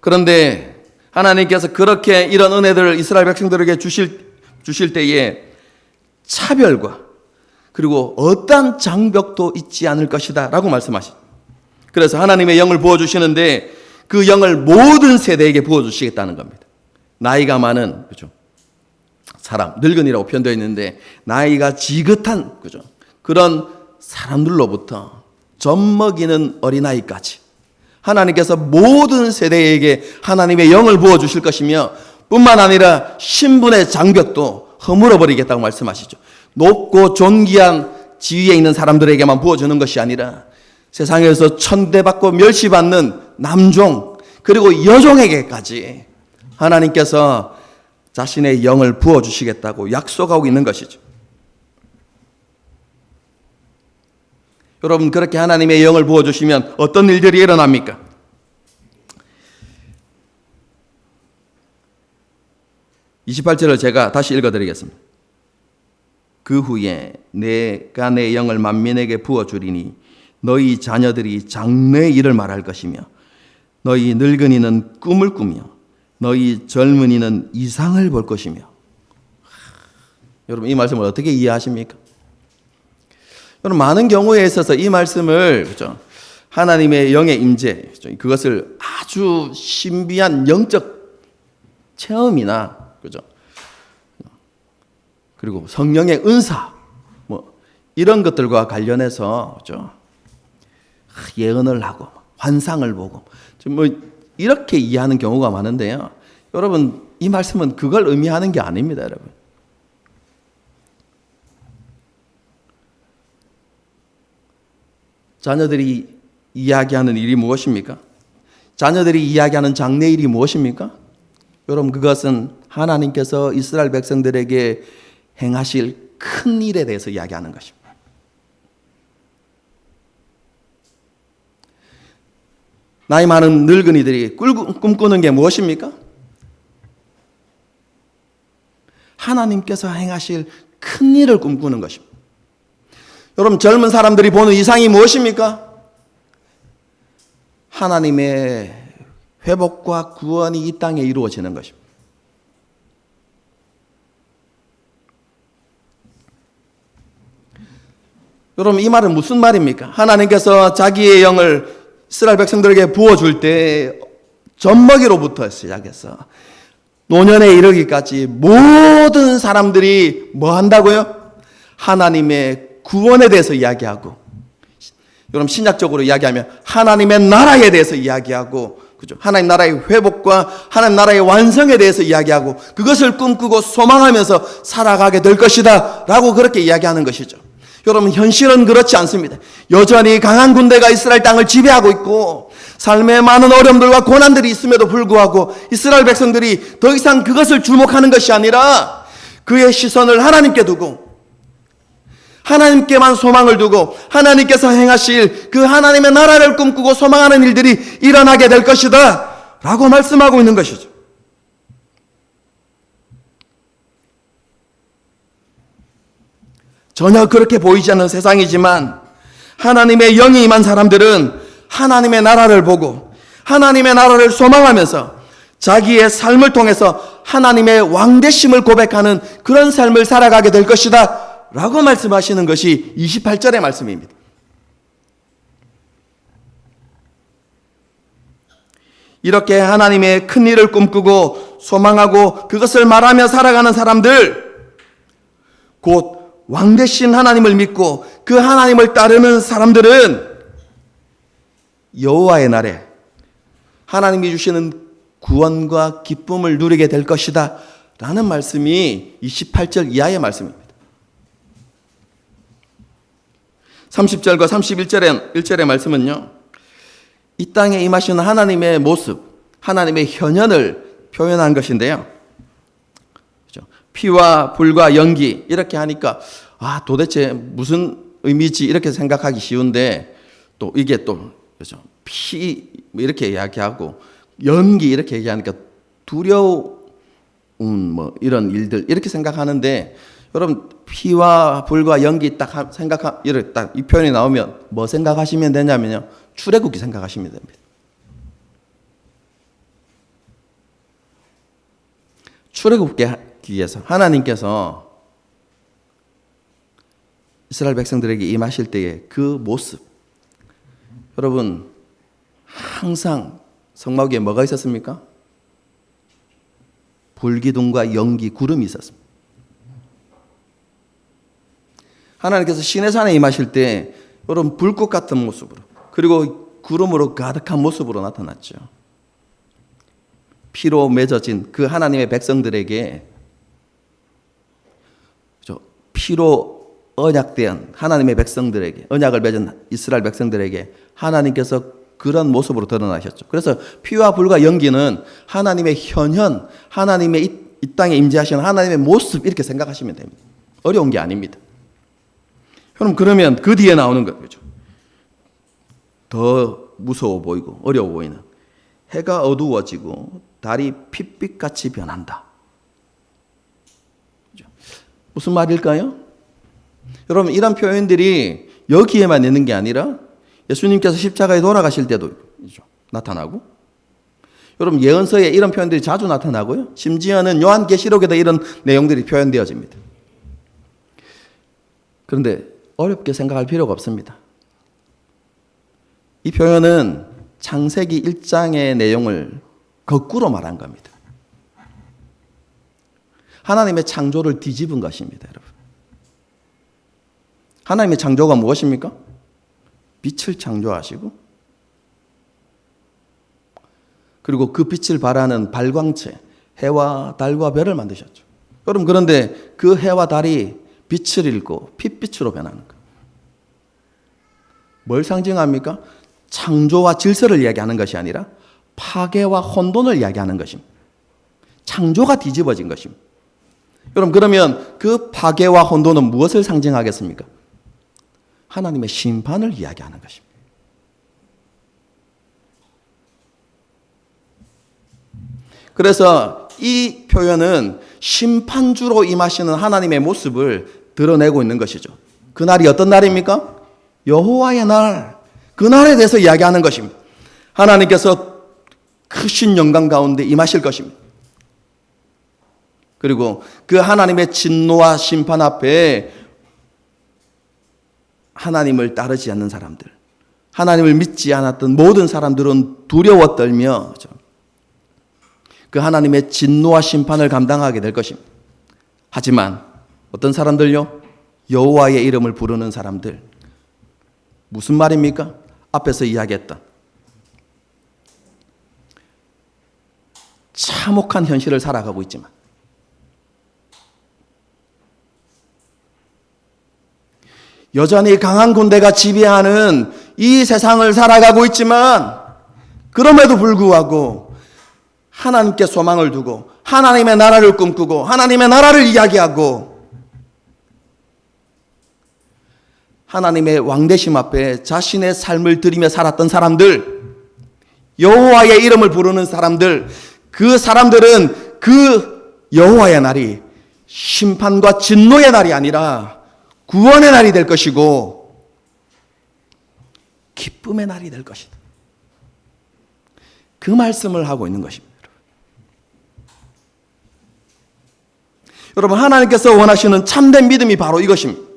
Speaker 1: 그런데 하나님께서 그렇게 이런 은혜들을 이스라엘 백성들에게 주실 때에 차별과 그리고 어떠한 장벽도 있지 않을 것이다 라고 말씀하시죠. 그래서 하나님의 영을 부어주시는데 그 영을 모든 세대에게 부어주시겠다는 겁니다. 나이가 많은, 그죠? 사람, 늙은이라고 표현되어 있는데 나이가 지긋한, 그죠? 그런 사람들로부터 젖먹이는 어린아이까지 하나님께서 모든 세대에게 하나님의 영을 부어주실 것이며, 뿐만 아니라 신분의 장벽도 허물어버리겠다고 말씀하시죠. 높고 존귀한 지위에 있는 사람들에게만 부어주는 것이 아니라 세상에서 천대받고 멸시받는 남종 그리고 여종에게까지 하나님께서 자신의 영을 부어주시겠다고 약속하고 있는 것이죠. 여러분, 그렇게 하나님의 영을 부어주시면 어떤 일들이 일어납니까? (28절을) 제가 다시 읽어드리겠습니다. 그 후에 내가 내 영을 만민에게 부어주리니 너희 자녀들이 장래의 일을 말할 것이며 너희 늙은이는 꿈을 꾸며 너희 젊은이는 이상을 볼 것이며. 여러분, 이 말씀을 어떻게 이해하십니까? 여러분, 많은 경우에 있어서 이 말씀을, 그렇죠? 하나님의 영의 임재, 그렇죠? 그것을 아주 신비한 영적 체험이나, 그렇죠? 그리고 성령의 은사, 뭐 이런 것들과 관련해서, 그렇죠? 예언을 하고 환상을 보고 뭐 이렇게 이해하는 경우가 많은데요. 여러분, 이 말씀은 그걸 의미하는 게 아닙니다, 여러분. 자녀들이 이야기하는 일이 무엇입니까? 자녀들이 이야기하는 장래일이 무엇입니까? 여러분, 그것은 하나님께서 이스라엘 백성들에게 행하실 큰 일에 대해서 이야기하는 것입니다. 나이 많은 늙은이들이 꿈꾸는 게 무엇입니까? 하나님께서 행하실 큰 일을 꿈꾸는 것입니다. 여러분, 젊은 사람들이 보는 이상이 무엇입니까? 하나님의 회복과 구원이 이 땅에 이루어지는 것입니다. 여러분, 이 말은 무슨 말입니까? 하나님께서 자기의 영을 이스라엘 백성들에게 부어줄 때 젖먹이로부터 시작해서 노년에 이르기까지 모든 사람들이 뭐 한다고요? 하나님의 구원에 대해서 이야기하고, 여러분 신약적으로 이야기하면 하나님의 나라에 대해서 이야기하고, 그죠? 하나님 나라의 회복과 하나님 나라의 완성에 대해서 이야기하고, 그것을 꿈꾸고 소망하면서 살아가게 될 것이다 라고 그렇게 이야기하는 것이죠. 여러분, 현실은 그렇지 않습니다. 여전히 강한 군대가 이스라엘 땅을 지배하고 있고, 삶에 많은 어려움들과 고난들이 있음에도 불구하고 이스라엘 백성들이 더 이상 그것을 주목하는 것이 아니라 그의 시선을 하나님께 두고, 하나님께만 소망을 두고 하나님께서 행하실 그 하나님의 나라를 꿈꾸고 소망하는 일들이 일어나게 될 것이다 라고 말씀하고 있는 것이죠. 전혀 그렇게 보이지 않는 세상이지만 하나님의 영이 임한 사람들은 하나님의 나라를 보고 하나님의 나라를 소망하면서 자기의 삶을 통해서 하나님의 왕되심을 고백하는 그런 삶을 살아가게 될 것이다 라고 말씀하시는 것이 28절의 말씀입니다. 이렇게 하나님의 큰 일을 꿈꾸고 소망하고 그것을 말하며 살아가는 사람들, 곧 왕되신 하나님을 믿고 그 하나님을 따르는 사람들은 여호와의 날에 하나님이 주시는 구원과 기쁨을 누리게 될 것이다 라는 말씀이 28절 이하의 말씀입니다. 30절과 31절의 말씀은요, 이 땅에 임하시는 하나님의 모습, 하나님의 현현을 표현한 것인데요. 그렇죠? 피와 불과 연기 이렇게 하니까 도대체 무슨 의미지 이렇게 생각하기 쉬운데, 또 이게 또 그렇죠? 피 이렇게 이야기하고 연기 이렇게 얘기하니까 두려운 뭐 이런 일들 이렇게 생각하는데, 여러분 피와 불과 연기 딱 이렇게 딱 이 표현이 나오면 뭐 생각하시면 되냐면요, 출애굽기 생각하시면 됩니다. 출애굽기에서 하나님께서 이스라엘 백성들에게 임하실 때의 그 모습, 여러분 항상 성막 위에 뭐가 있었습니까? 불기둥과 연기, 구름이 있었습니다. 하나님께서 시내산에 임하실 때 여러분 불꽃 같은 모습으로, 그리고 구름으로 가득한 모습으로 나타났죠. 피로 맺어진 그 하나님의 백성들에게, 피로 언약된 하나님의 백성들에게, 언약을 맺은 이스라엘 백성들에게 하나님께서 그런 모습으로 드러나셨죠. 그래서 피와 불과 연기는 하나님의 현현, 하나님의 이 땅에 임재하시는 하나님의 모습 이렇게 생각하시면 됩니다. 어려운 게 아닙니다. 그러면 그 뒤에 나오는 거죠. 더 무서워 보이고 어려워 보이는, 해가 어두워지고 달이 핏빛같이 변한다. 무슨 말일까요? 여러분, 이런 표현들이 여기에만 있는 게 아니라 예수님께서 십자가에 돌아가실 때도 나타나고, 여러분 예언서에 이런 표현들이 자주 나타나고요. 심지어는 요한계시록에도 이런 내용들이 표현되어집니다. 그런데 어렵게 생각할 필요가 없습니다. 이 표현은 창세기 1장의 내용을 거꾸로 말한 겁니다. 하나님의 창조를 뒤집은 것입니다, 여러분. 하나님의 창조가 무엇입니까? 빛을 창조하시고 그리고 그 빛을 발하는 발광체, 해와 달과 별을 만드셨죠. 여러분, 그런데 그 해와 달이 빛을 잃고 핏빛으로 변하는 거예요. 뭘 상징합니까? 창조와 질서를 이야기하는 것이 아니라 파괴와 혼돈을 이야기하는 것입니다. 창조가 뒤집어진 것입니다. 여러분, 그러면 그 파괴와 혼돈은 무엇을 상징하겠습니까? 하나님의 심판을 이야기하는 것입니다. 그래서 이 표현은 심판주로 임하시는 하나님의 모습을 드러내고 있는 것이죠. 그날이 어떤 날입니까? 여호와의 날. 그 날에 대해서 이야기하는 것입니다. 하나님께서 크신 영광 가운데 임하실 것입니다. 그리고 그 하나님의 진노와 심판 앞에 하나님을 따르지 않는 사람들, 하나님을 믿지 않았던 모든 사람들은 두려워 떨며 그 하나님의 진노와 심판을 감당하게 될 것입니다. 하지만 어떤 사람들요? 여호와의 이름을 부르는 사람들. 무슨 말입니까? 앞에서 이야기했던 참혹한 현실을 살아가고 있지만 여전히 강한 군대가 지배하는 이 세상을 살아가고 있지만 그럼에도 불구하고 하나님께 소망을 두고 하나님의 나라를 꿈꾸고 하나님의 나라를 이야기하고 하나님의 왕되심 앞에 자신의 삶을 드리며 살았던 사람들, 여호와의 이름을 부르는 사람들, 그 사람들은 그 여호와의 날이 심판과 진노의 날이 아니라 구원의 날이 될 것이고 기쁨의 날이 될 것이다. 그 말씀을 하고 있는 것입니다. 여러분, 하나님께서 원하시는 참된 믿음이 바로 이것입니다.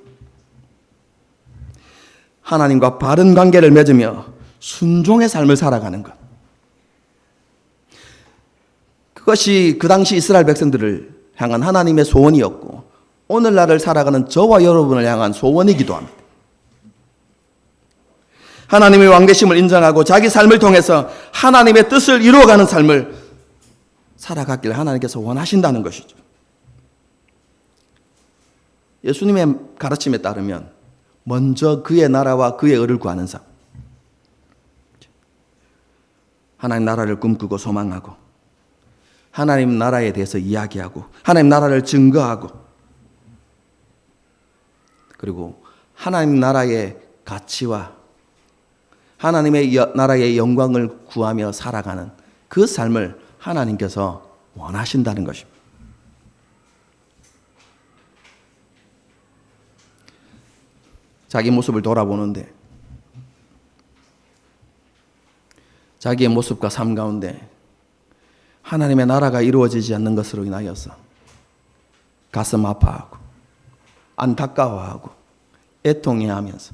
Speaker 1: 하나님과 바른 관계를 맺으며 순종의 삶을 살아가는 것. 그것이 그 당시 이스라엘 백성들을 향한 하나님의 소원이었고 오늘날을 살아가는 저와 여러분을 향한 소원이기도 합니다. 하나님의 왕되심을 인정하고 자기 삶을 통해서 하나님의 뜻을 이루어가는 삶을 살아가길 하나님께서 원하신다는 것이죠. 예수님의 가르침에 따르면 먼저 그의 나라와 그의 의를 구하는 삶, 하나님 나라를 꿈꾸고 소망하고 하나님 나라에 대해서 이야기하고 하나님 나라를 증거하고 그리고 하나님 나라의 가치와 하나님의 나라의 영광을 구하며 살아가는 그 삶을 하나님께서 원하신다는 것입니다. 자기 모습을 돌아보는데 자기의 모습과 삶 가운데 하나님의 나라가 이루어지지 않는 것으로 인하여서 가슴 아파하고 안타까워하고 애통해하면서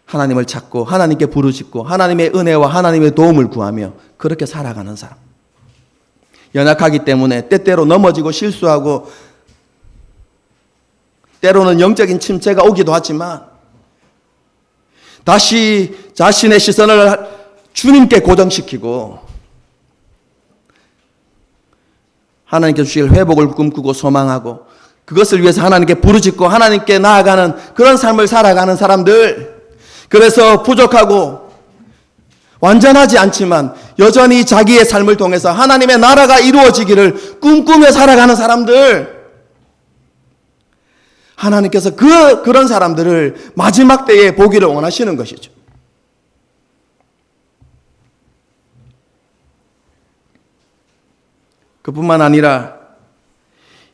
Speaker 1: 하나님을 찾고 하나님께 부르짖고 하나님의 은혜와 하나님의 도움을 구하며 그렇게 살아가는 사람. 연약하기 때문에 때때로 넘어지고 실수하고 때로는 영적인 침체가 오기도 하지만 다시 자신의 시선을 주님께 고정시키고 하나님께 주실 회복을 꿈꾸고 소망하고 그것을 위해서 하나님께 부르짖고 하나님께 나아가는 그런 삶을 살아가는 사람들, 그래서 부족하고 완전하지 않지만 여전히 자기의 삶을 통해서 하나님의 나라가 이루어지기를 꿈꾸며 살아가는 사람들, 하나님께서 그런 사람들을 마지막 때에 보기를 원하시는 것이죠. 그뿐만 아니라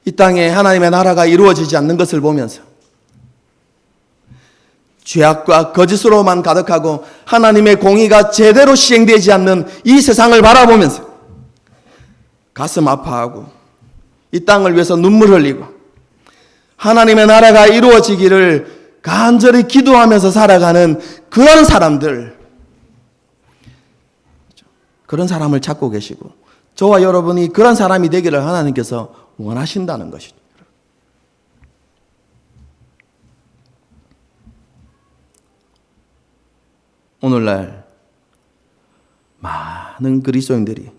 Speaker 1: 이 땅에 하나님의 나라가 이루어지지 않는 것을 보면서 죄악과 거짓으로만 가득하고 하나님의 공의가 제대로 시행되지 않는 이 세상을 바라보면서 가슴 아파하고 이 땅을 위해서 눈물 흘리고 하나님의 나라가 이루어지기를 간절히 기도하면서 살아가는 그런 사람들, 그런 사람을 찾고 계시고 저와 여러분이 그런 사람이 되기를 하나님께서 원하신다는 것이죠. 오늘날 많은 그리스도인들이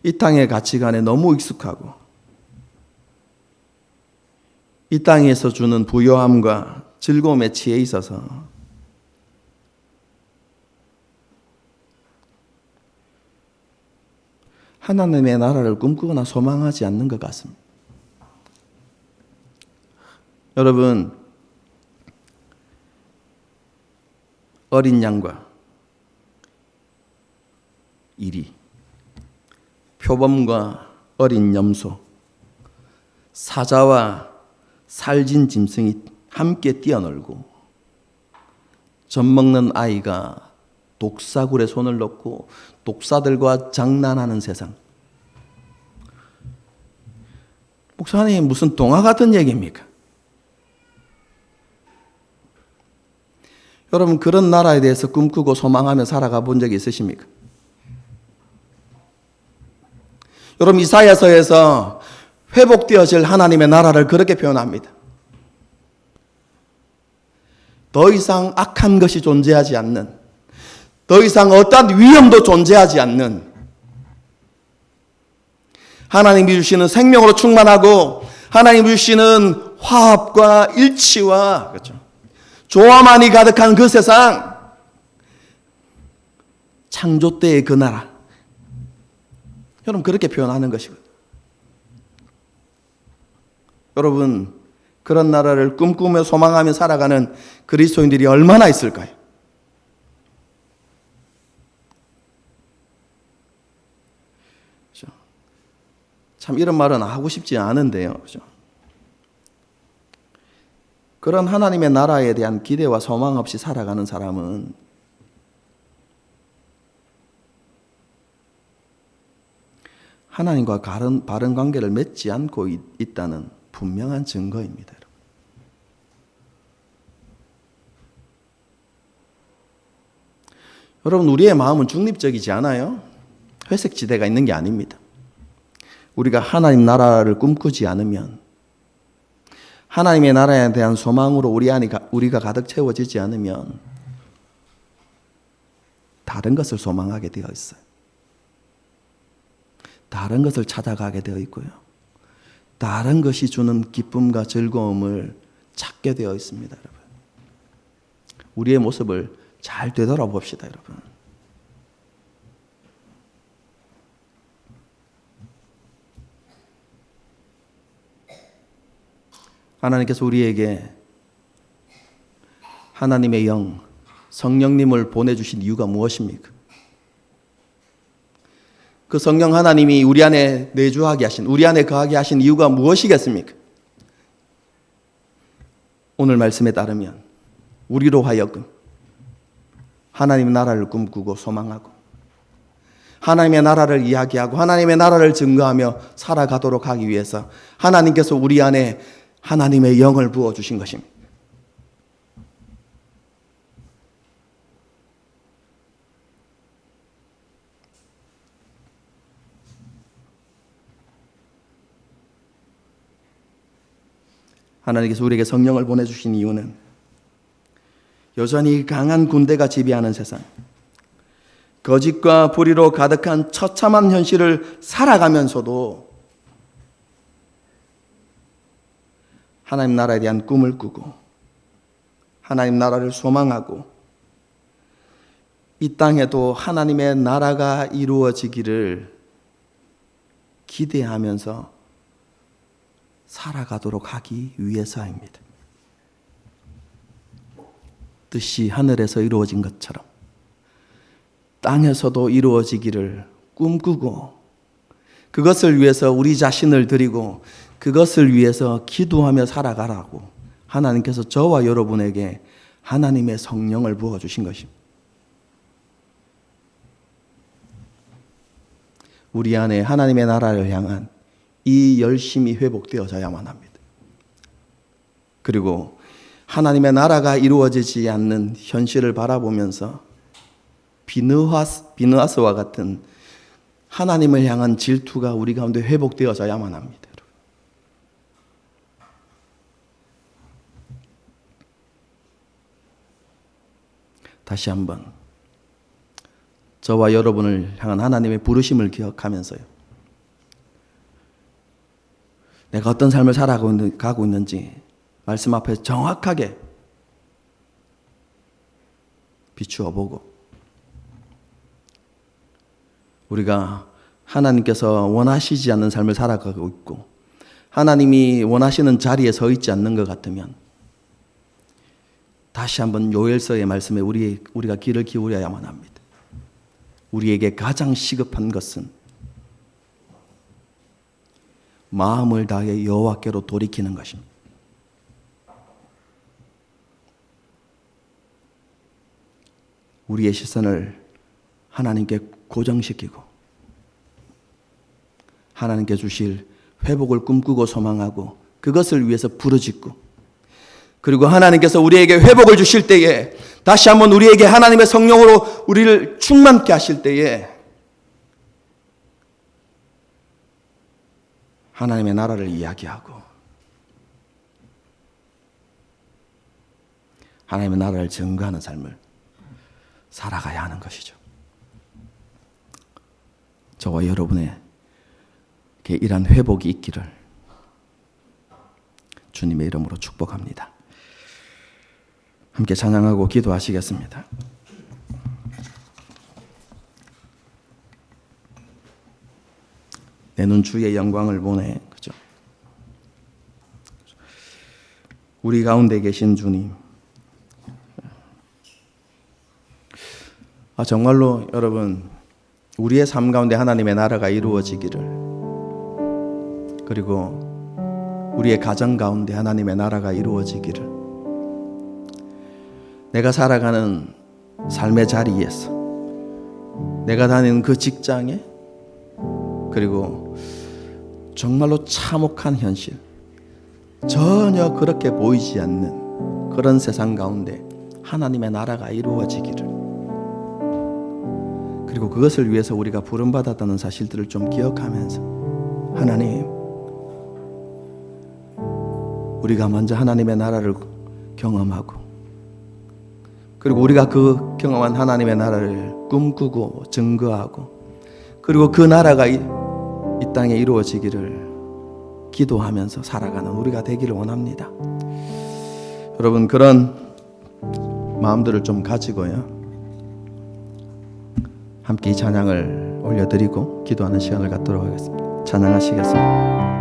Speaker 1: 이 땅의 가치관에 너무 익숙하고 이 땅에서 주는 부요함과 즐거움에 취해 있어서 하나님의 나라를 꿈꾸거나 소망하지 않는 것 같습니다. 여러분, 어린 양과 이리, 표범과 어린 염소, 사자와 살진 짐승이 함께 뛰어놀고 젖먹는 아이가 독사굴에 손을 넣고 독사들과 장난하는 세상. 목사님, 무슨 동화 같은 얘기입니까? 여러분, 그런 나라에 대해서 꿈꾸고 소망하며 살아가 본 적이 있으십니까? 여러분, 이사야서에서 회복되어질 하나님의 나라를 그렇게 표현합니다. 더 이상 악한 것이 존재하지 않는, 더 이상 어떠한 위험도 존재하지 않는, 하나님이 주시는 생명으로 충만하고 하나님이 주시는 화합과 일치와 그렇죠, 조화만이 가득한 그 세상, 창조 때의 그 나라, 여러분 그렇게 표현하는 것이거든요. 여러분, 그런 나라를 꿈꾸며 소망하며 살아가는 그리스도인들이 얼마나 있을까요? 그렇죠? 참 이런 말은 하고 싶지 않은데요. 그렇죠? 그런 하나님의 나라에 대한 기대와 소망 없이 살아가는 사람은 하나님과 바른 관계를 맺지 않고 있다는 분명한 증거입니다. 여러분, 우리의 마음은 중립적이지 않아요. 회색 지대가 있는 게 아닙니다. 우리가 하나님 나라를 꿈꾸지 않으면, 하나님의 나라에 대한 소망으로 우리가 가득 채워지지 않으면 다른 것을 소망하게 되어 있어요. 다른 것을 찾아가게 되어 있고요. 다른 것이 주는 기쁨과 즐거움을 찾게 되어 있습니다, 여러분. 우리의 모습을 잘 되돌아봅시다, 여러분. 하나님께서 우리에게 하나님의 영, 성령님을 보내주신 이유가 무엇입니까? 그 성령 하나님이 우리 안에 내주하게 하신, 우리 안에 거하게 하신 이유가 무엇이겠습니까? 오늘 말씀에 따르면 우리로 하여금 하나님의 나라를 꿈꾸고 소망하고 하나님의 나라를 이야기하고 하나님의 나라를 증거하며 살아가도록 하기 위해서 하나님께서 우리 안에 하나님의 영을 부어주신 것입니다. 하나님께서 우리에게 성령을 보내주신 이유는 여전히 강한 군대가 지배하는 세상, 거짓과 불의로 가득한 처참한 현실을 살아가면서도 하나님 나라에 대한 꿈을 꾸고 하나님 나라를 소망하고 이 땅에도 하나님의 나라가 이루어지기를 기대하면서 살아가도록 하기 위해서입니다. 뜻이 하늘에서 이루어진 것처럼 땅에서도 이루어지기를 꿈꾸고 그것을 위해서 우리 자신을 드리고 그것을 위해서 기도하며 살아가라고 하나님께서 저와 여러분에게 하나님의 성령을 부어주신 것입니다. 우리 안에 하나님의 나라를 향한 이 열심이 회복되어져야만 합니다. 그리고 하나님의 나라가 이루어지지 않는 현실을 바라보면서 비느하스와 같은 하나님을 향한 질투가 우리 가운데 회복되어져야만 합니다. 다시 한번 저와 여러분을 향한 하나님의 부르심을 기억하면서요, 내가 어떤 삶을 살아가고 있는지 말씀 앞에 정확하게 비추어 보고, 우리가 하나님께서 원하시지 않는 삶을 살아가고 있고 하나님이 원하시는 자리에 서 있지 않는 것 같으면 다시 한번 요엘서의 말씀에 우리가 귀를 기울여야만 합니다. 우리에게 가장 시급한 것은 마음을 다해 여호와께로 돌이키는 것입니다. 우리의 시선을 하나님께 고정시키고 하나님께 주실 회복을 꿈꾸고 소망하고 그것을 위해서 부르짖고, 그리고 하나님께서 우리에게 회복을 주실 때에 다시 한번 우리에게 하나님의 성령으로 우리를 충만케 하실 때에 하나님의 나라를 이야기하고 하나님의 나라를 증거하는 삶을 살아가야 하는 것이죠. 저와 여러분에게 이러한 회복이 있기를 주님의 이름으로 축복합니다. 함께 찬양하고 기도하시겠습니다. 내 눈 주의 영광을 보내. 그죠? 우리 가운데 계신 주님, 정말로 여러분, 우리의 삶 가운데 하나님의 나라가 이루어지기를, 그리고 우리의 가정 가운데 하나님의 나라가 이루어지기를, 내가 살아가는 삶의 자리에서, 내가 다니는 그 직장에, 그리고 정말로 참혹한 현실, 전혀 그렇게 보이지 않는 그런 세상 가운데 하나님의 나라가 이루어지기를, 그리고 그것을 위해서 우리가 부름받았다는 사실들을 좀 기억하면서, 하나님, 우리가 먼저 하나님의 나라를 경험하고, 그리고 우리가 그 경험한 하나님의 나라를 꿈꾸고 증거하고, 그리고 그 나라가 이 땅에 이루어지기를 기도하면서 살아가는 우리가 되기를 원합니다. 여러분, 그런 마음들을 좀 가지고요, 함께 이 찬양을 올려드리고 기도하는 시간을 갖도록 하겠습니다. 찬양하시겠습니다.